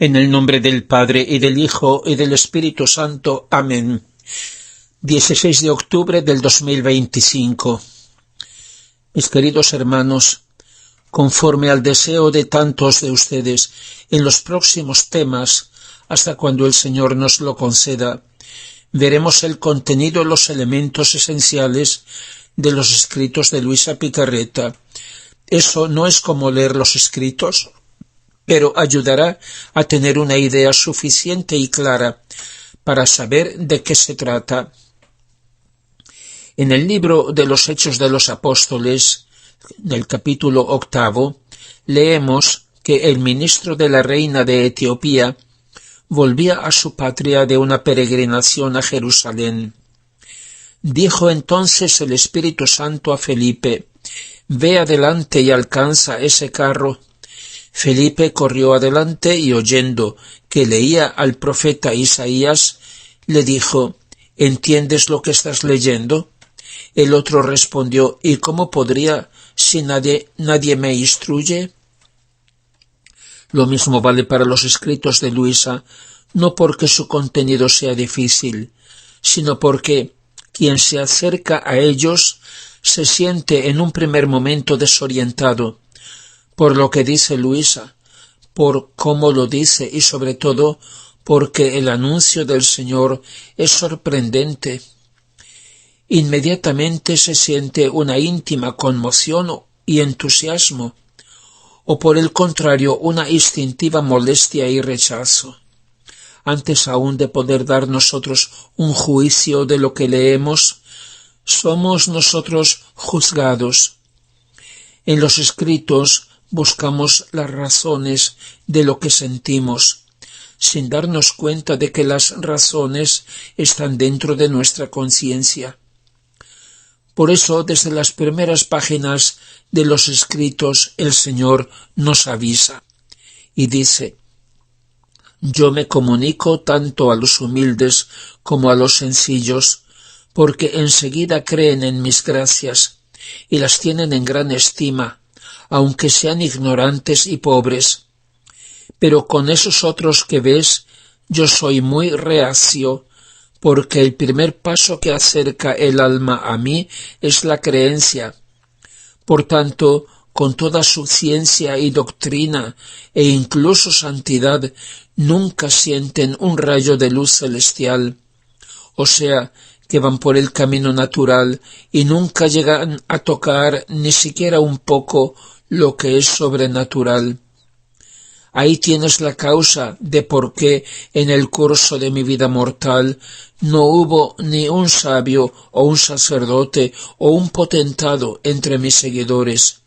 En el nombre del Padre, y del Hijo, y del Espíritu Santo. Amén. 16 de octubre del 2025. Mis queridos hermanos, conforme al deseo de tantos de ustedes, en los próximos temas, hasta cuando el Señor nos lo conceda, veremos el contenido y los elementos esenciales de los escritos de Luisa Piccarreta. Eso no es como leer los escritos, pero ayudará a tener una idea suficiente y clara para saber de qué se trata. En el libro de los Hechos de los Apóstoles, en el capítulo 8, leemos que el ministro de la reina de Etiopía volvía a su patria de una peregrinación a Jerusalén. Dijo entonces el Espíritu Santo a Felipe: «Ve adelante y alcanza ese carro». Felipe corrió adelante y, oyendo que leía al profeta Isaías, le dijo: «¿Entiendes lo que estás leyendo?». El otro respondió: «¿Y cómo podría si nadie me instruye?». Lo mismo vale para los escritos de Luisa, no porque su contenido sea difícil, sino porque quien se acerca a ellos se siente en un primer momento desorientado por lo que dice Luisa, por cómo lo dice y sobre todo porque el anuncio del Señor es sorprendente. Inmediatamente se siente una íntima conmoción y entusiasmo, o por el contrario una instintiva molestia y rechazo. Antes aún de poder dar nosotros un juicio de lo que leemos, somos nosotros juzgados. En los escritos buscamos las razones de lo que sentimos, sin darnos cuenta de que las razones están dentro de nuestra conciencia. Por eso, desde las primeras páginas de los escritos, el Señor nos avisa y dice: «Yo me comunico tanto a los humildes como a los sencillos, porque enseguida creen en mis gracias y las tienen en gran estima, aunque sean ignorantes y pobres. Pero con esos otros que ves, yo soy muy reacio, porque el primer paso que acerca el alma a mí es la creencia. Por tanto, con toda su ciencia y doctrina e incluso santidad, nunca sienten un rayo de luz celestial, o sea, que van por el camino natural y nunca llegan a tocar ni siquiera un poco lo que es sobrenatural. Ahí tienes la causa de por qué en el curso de mi vida mortal no hubo ni un sabio o un sacerdote o un potentado entre mis seguidores,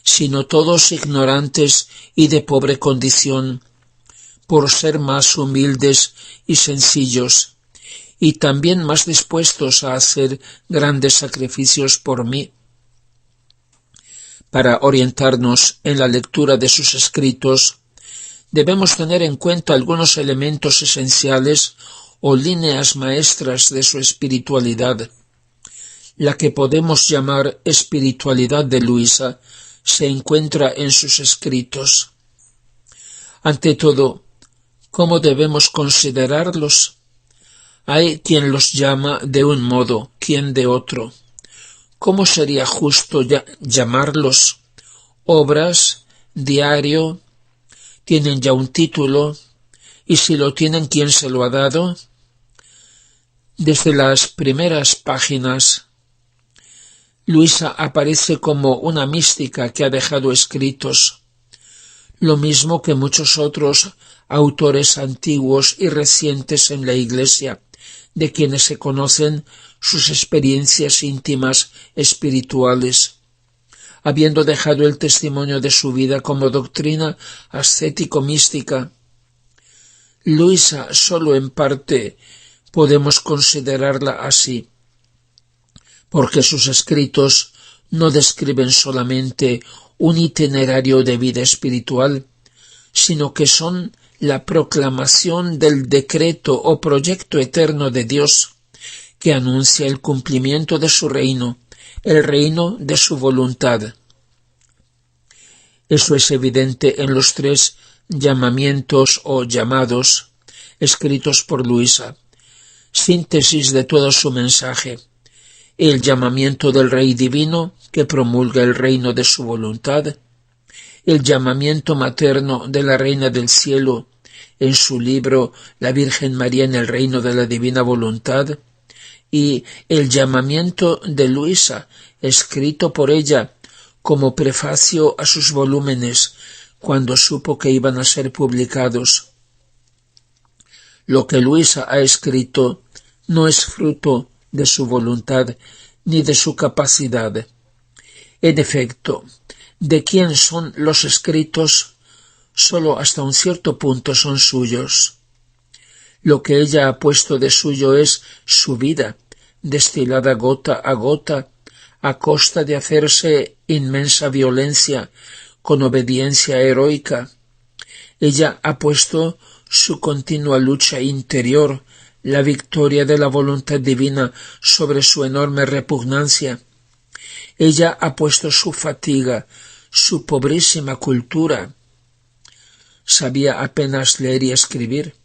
sino todos ignorantes y de pobre condición, por ser más humildes y sencillos, y también más dispuestos a hacer grandes sacrificios por mí». Para orientarnos en la lectura de sus escritos, debemos tener en cuenta algunos elementos esenciales o líneas maestras de su espiritualidad. La que podemos llamar espiritualidad de Luisa se encuentra en sus escritos. Ante todo, ¿cómo debemos considerarlos? Hay quien los llama de un modo, quien de otro. ¿Cómo sería justo llamarlos? Obras, diario, tienen ya un título, y si lo tienen, ¿quién se lo ha dado? Desde las primeras páginas, Luisa aparece como una mística que ha dejado escritos, lo mismo que muchos otros autores antiguos y recientes en la Iglesia, de quienes se conocen sus experiencias íntimas espirituales. Habiendo dejado el testimonio de su vida como doctrina ascético-mística, Luisa sólo en parte podemos considerarla así, porque sus escritos no describen solamente un itinerario de vida espiritual, sino que son la proclamación del decreto o proyecto eterno de Dios, que anuncia el cumplimiento de su reino, el reino de su voluntad. Eso es evidente en los tres llamamientos o llamados escritos por Luisa, síntesis de todo su mensaje, el llamamiento del Rey Divino que promulga el reino de su voluntad, el llamamiento materno de la Reina del Cielo en su libro La Virgen María en el reino de la divina voluntad, y el llamamiento de Luisa, escrito por ella como prefacio a sus volúmenes cuando supo que iban a ser publicados. Lo que Luisa ha escrito no es fruto de su voluntad ni de su capacidad. En efecto, de quién son los escritos, sólo hasta un cierto punto son suyos. Lo que ella ha puesto de suyo es su vida, destilada gota a gota, a costa de hacerse inmensa violencia, con obediencia heroica. Ella ha puesto su continua lucha interior, la victoria de la voluntad divina sobre su enorme repugnancia. Ella ha puesto su fatiga, su pobrísima cultura. Sabía apenas leer y escribir.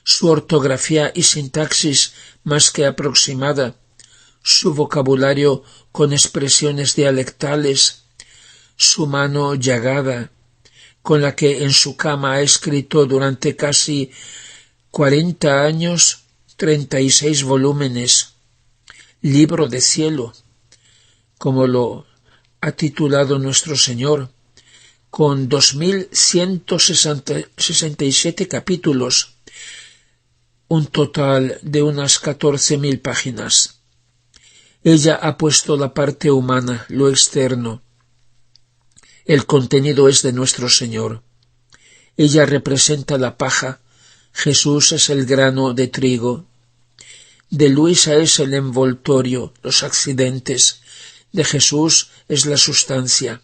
Su ortografía y sintaxis más que aproximada, su vocabulario con expresiones dialectales, su mano llagada, con la que en su cama ha escrito durante casi 40 años 36 volúmenes, libro de cielo, como lo ha titulado nuestro Señor, con 2167 capítulos, un total de unas 14.000 páginas. Ella ha puesto la parte humana, lo externo. El contenido es de nuestro Señor. Ella representa la paja, Jesús es el grano de trigo. De Luisa es el envoltorio, los accidentes. De Jesús es la sustancia.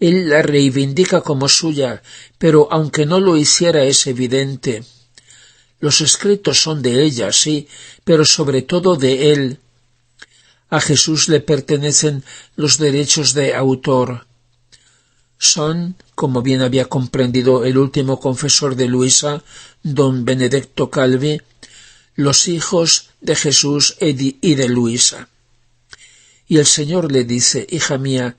Él la reivindica como suya, pero aunque no lo hiciera es evidente. Los escritos son de ella, sí, pero sobre todo de él. A Jesús le pertenecen los derechos de autor. Son, como bien había comprendido el último confesor de Luisa, don Benedetto Calvi, los hijos de Jesús y de Luisa. Y el Señor le dice: hija mía,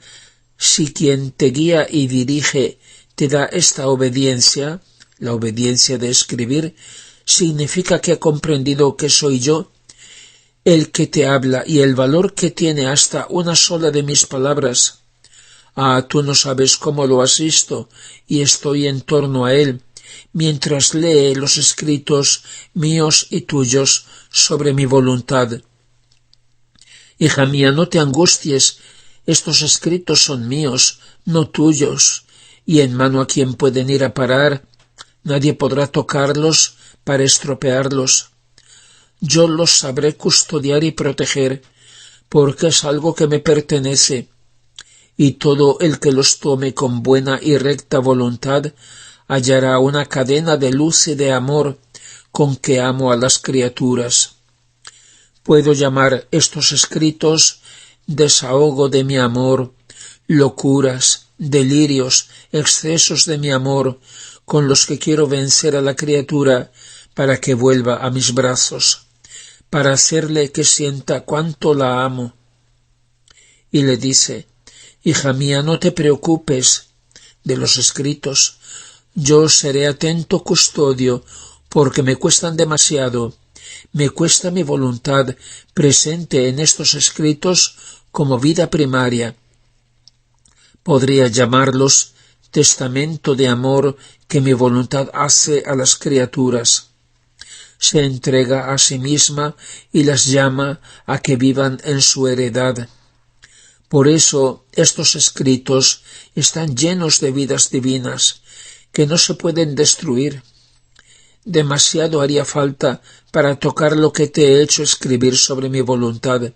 si quien te guía y dirige te da esta obediencia, la obediencia de escribir, significa que ha comprendido que soy yo el que te habla y el valor que tiene hasta una sola de mis palabras. Ah, tú no sabes cómo lo asisto y estoy en torno a él, mientras lee los escritos míos y tuyos sobre mi voluntad. Hija mía, no te angusties, estos escritos son míos, no tuyos, y en mano a quien pueden ir a parar, nadie podrá tocarlos para estropearlos. Yo los sabré custodiar y proteger, porque es algo que me pertenece, y todo el que los tome con buena y recta voluntad hallará una cadena de luz y de amor con que amo a las criaturas. Puedo llamar estos escritos desahogo de mi amor, locuras, delirios, excesos de mi amor, con los que quiero vencer a la criatura para que vuelva a mis brazos, para hacerle que sienta cuánto la amo. Y le dice: hija mía, no te preocupes de los escritos, yo seré atento custodio, porque me cuestan demasiado, me cuesta mi voluntad presente en estos escritos como vida primaria. Podría llamarlos testamento de amor que mi voluntad hace a las criaturas. Se entrega a sí misma y las llama a que vivan en su heredad. Por eso estos escritos están llenos de vidas divinas que no se pueden destruir. Demasiado haría falta para tocar lo que te he hecho escribir sobre mi voluntad,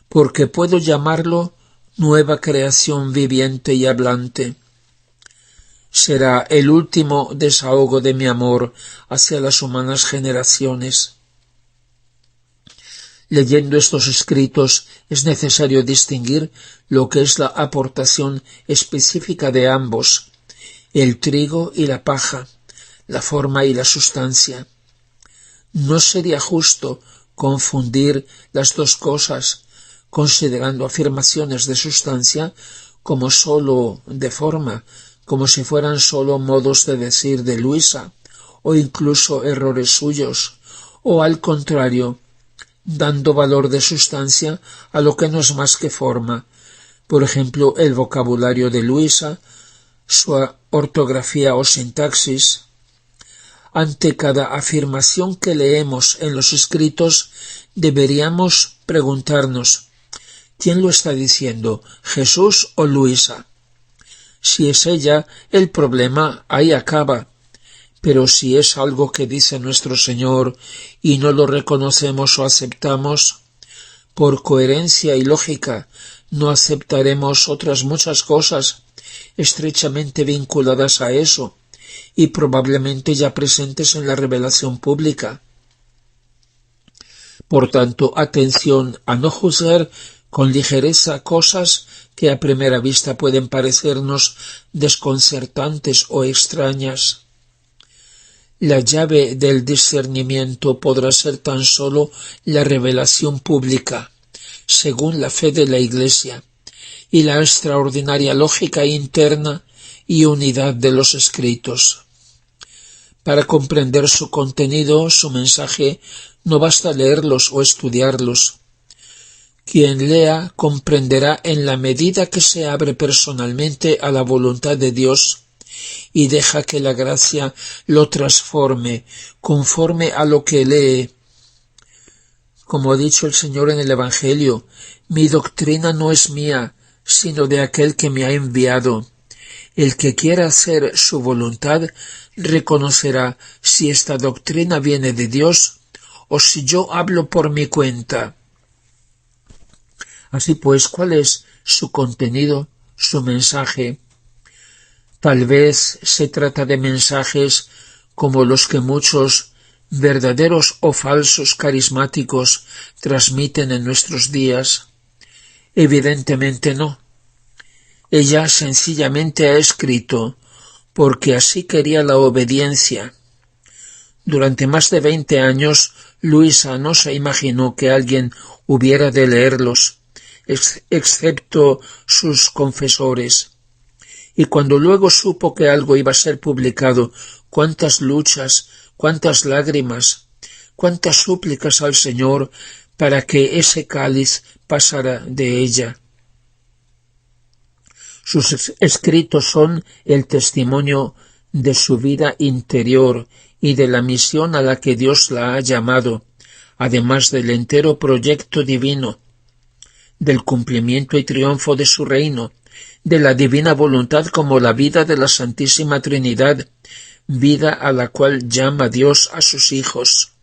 porque puedo llamarlo nueva creación viviente y hablante. Será el último desahogo de mi amor hacia las humanas generaciones. Leyendo estos escritos es necesario distinguir lo que es la aportación específica de ambos el trigo y la paja, la forma y la sustancia. No sería justo confundir las dos cosas, considerando afirmaciones de sustancia como sólo de forma, como si fueran sólo modos de decir de Luisa, o incluso errores suyos, o al contrario, dando valor de sustancia a lo que no es más que forma. Por ejemplo, el vocabulario de Luisa, su ortografía o sintaxis. Ante cada afirmación que leemos en los escritos, deberíamos preguntarnos, ¿quién lo está diciendo, Jesús o Luisa? Si es ella, el problema ahí acaba. Pero si es algo que dice nuestro Señor y no lo reconocemos o aceptamos, por coherencia y lógica, no aceptaremos otras muchas cosas estrechamente vinculadas a eso y probablemente ya presentes en la revelación pública. Por tanto, atención a no juzgar con ligereza cosas que a primera vista pueden parecernos desconcertantes o extrañas. La llave del discernimiento podrá ser tan solo la revelación pública, según la fe de la Iglesia, y la extraordinaria lógica interna y unidad de los escritos. Para comprender su contenido, su mensaje, no basta leerlos o estudiarlos. Quien lea comprenderá en la medida que se abre personalmente a la voluntad de Dios y deja que la gracia lo transforme conforme a lo que lee. Como ha dicho el Señor en el Evangelio, mi doctrina no es mía, sino de aquel que me ha enviado. El que quiera hacer su voluntad reconocerá si esta doctrina viene de Dios o si yo hablo por mi cuenta. Así pues, ¿cuál es su contenido, su mensaje? Tal vez se trata de mensajes como los que muchos verdaderos o falsos carismáticos transmiten en nuestros días. Evidentemente no. Ella sencillamente ha escrito porque así quería la obediencia. Durante más de 20 años, Luisa no se imaginó que alguien hubiera de leerlos, excepto sus confesores. Y cuando luego supo que algo iba a ser publicado, cuántas luchas, cuántas lágrimas, cuántas súplicas al Señor para que ese cáliz pasara de ella. Sus escritos son el testimonio de su vida interior y de la misión a la que Dios la ha llamado, además del entero proyecto divino, del cumplimiento y triunfo de su reino, de la divina voluntad como la vida de la Santísima Trinidad, vida a la cual llama Dios a sus hijos.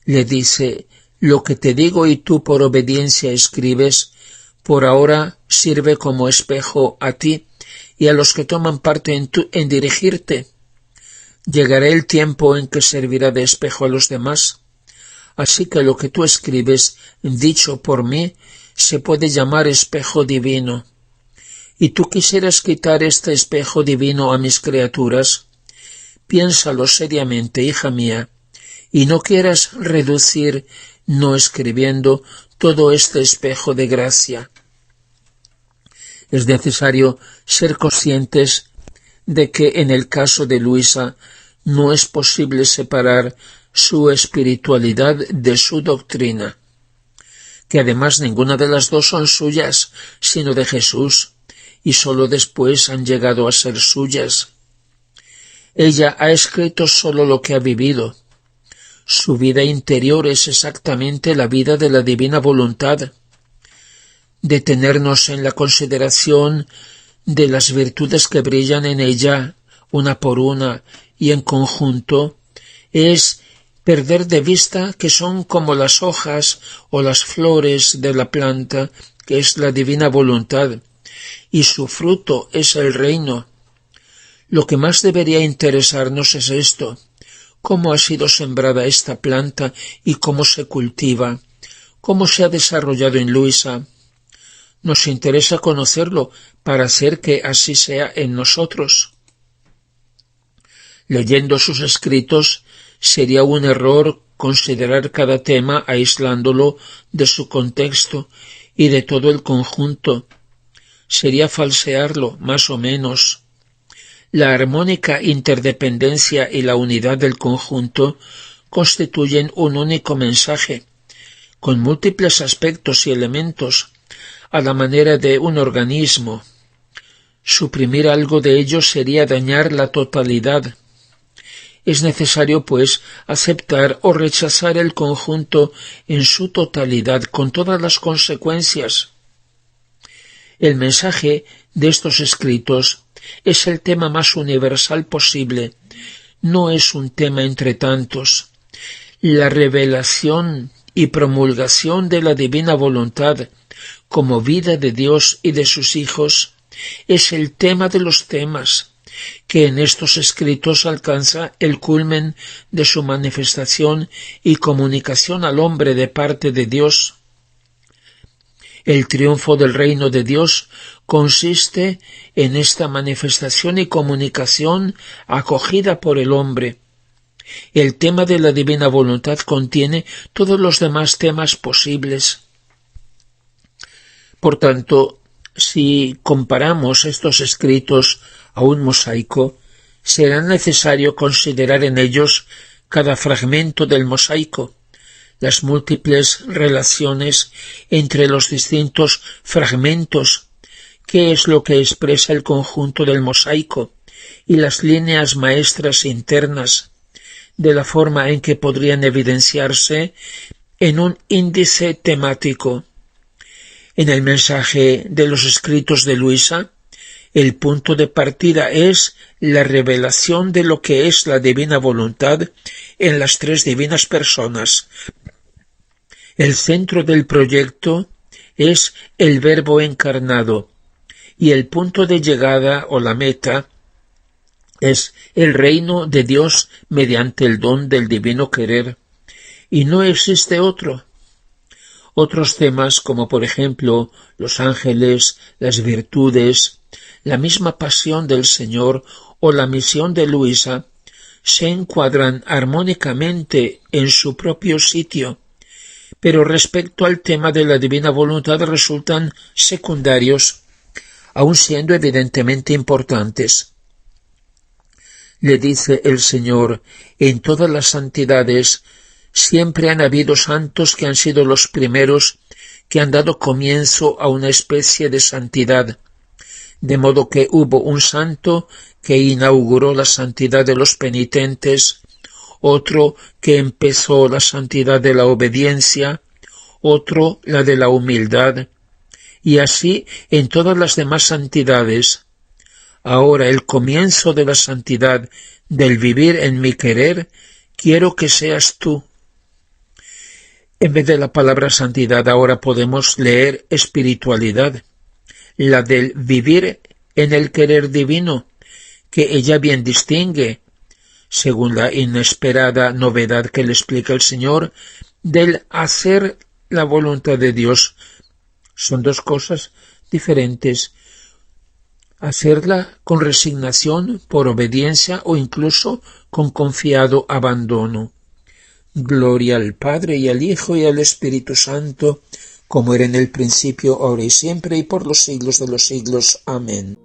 Le dice, lo que te digo y tú por obediencia escribes, por ahora sirve como espejo a ti y a los que toman parte en dirigirte. Llegará el tiempo en que servirá de espejo a los demás. Así que lo que tú escribes, dicho por mí, se puede llamar espejo divino. ¿Y tú quisieras quitar este espejo divino a mis criaturas? Piénsalo seriamente, hija mía, y no quieras reducir, no escribiendo, todo este espejo de gracia. Es necesario ser conscientes de que en el caso de Luisa no es posible separar su espiritualidad de su doctrina, que además ninguna de las dos son suyas, sino de Jesús, y sólo después han llegado a ser suyas. Ella ha escrito sólo lo que ha vivido. Su vida interior es exactamente la vida de la divina voluntad. Detenernos en la consideración de las virtudes que brillan en ella, una por una y en conjunto, es perder de vista que son como las hojas o las flores de la planta, que es la divina voluntad, y su fruto es el reino. Lo que más debería interesarnos es esto: cómo ha sido sembrada esta planta y cómo se cultiva, cómo se ha desarrollado en Luisa. Nos interesa conocerlo para hacer que así sea en nosotros. Leyendo sus escritos sería un error considerar cada tema aislándolo de su contexto y de todo el conjunto. Sería falsearlo, más o menos. La armónica interdependencia y la unidad del conjunto constituyen un único mensaje, con múltiples aspectos y elementos, a la manera de un organismo. Suprimir algo de ello sería dañar la totalidad. Es necesario, pues, aceptar o rechazar el conjunto en su totalidad, con todas las consecuencias. El mensaje de estos escritos es el tema más universal posible. No es un tema entre tantos. La revelación y promulgación de la divina voluntad como vida de Dios y de sus hijos es el tema de los temas, que en estos escritos alcanza el culmen de su manifestación y comunicación al hombre de parte de Dios. El triunfo del reino de Dios consiste en esta manifestación y comunicación acogida por el hombre. El tema de la divina voluntad contiene todos los demás temas posibles. Por tanto, si comparamos estos escritos a un mosaico, será necesario considerar en ellos cada fragmento del mosaico, las múltiples relaciones entre los distintos fragmentos, qué es lo que expresa el conjunto del mosaico, y las líneas maestras internas, de la forma en que podrían evidenciarse en un índice temático. En el mensaje de los escritos de Luisa, el punto de partida es la revelación de lo que es la divina voluntad en las tres divinas personas. El centro del proyecto es el Verbo encarnado, y el punto de llegada o la meta es el reino de Dios mediante el don del divino querer, y no existe otro. Otros temas, como por ejemplo los ángeles, las virtudes, la misma pasión del Señor o la misión de Luisa, se encuadran armónicamente en su propio sitio, pero respecto al tema de la divina voluntad resultan secundarios, aun siendo evidentemente importantes. Le dice el Señor, en todas las santidades siempre han habido santos que han sido los primeros que han dado comienzo a una especie de santidad, de modo que hubo un santo que inauguró la santidad de los penitentes, otro que empezó la santidad de la obediencia, otro la de la humildad, y así en todas las demás santidades. Ahora el comienzo de la santidad, del vivir en mi querer, quiero que seas tú. En vez de la palabra santidad ahora podemos leer espiritualidad, la del vivir en el querer divino, que ella bien distingue, según la inesperada novedad que le explica el Señor, del hacer la voluntad de Dios. Son dos cosas diferentes. Hacerla con resignación, por obediencia o incluso con confiado abandono. Gloria al Padre y al Hijo y al Espíritu Santo, como era en el principio, ahora y siempre, y por los siglos de los siglos. Amén.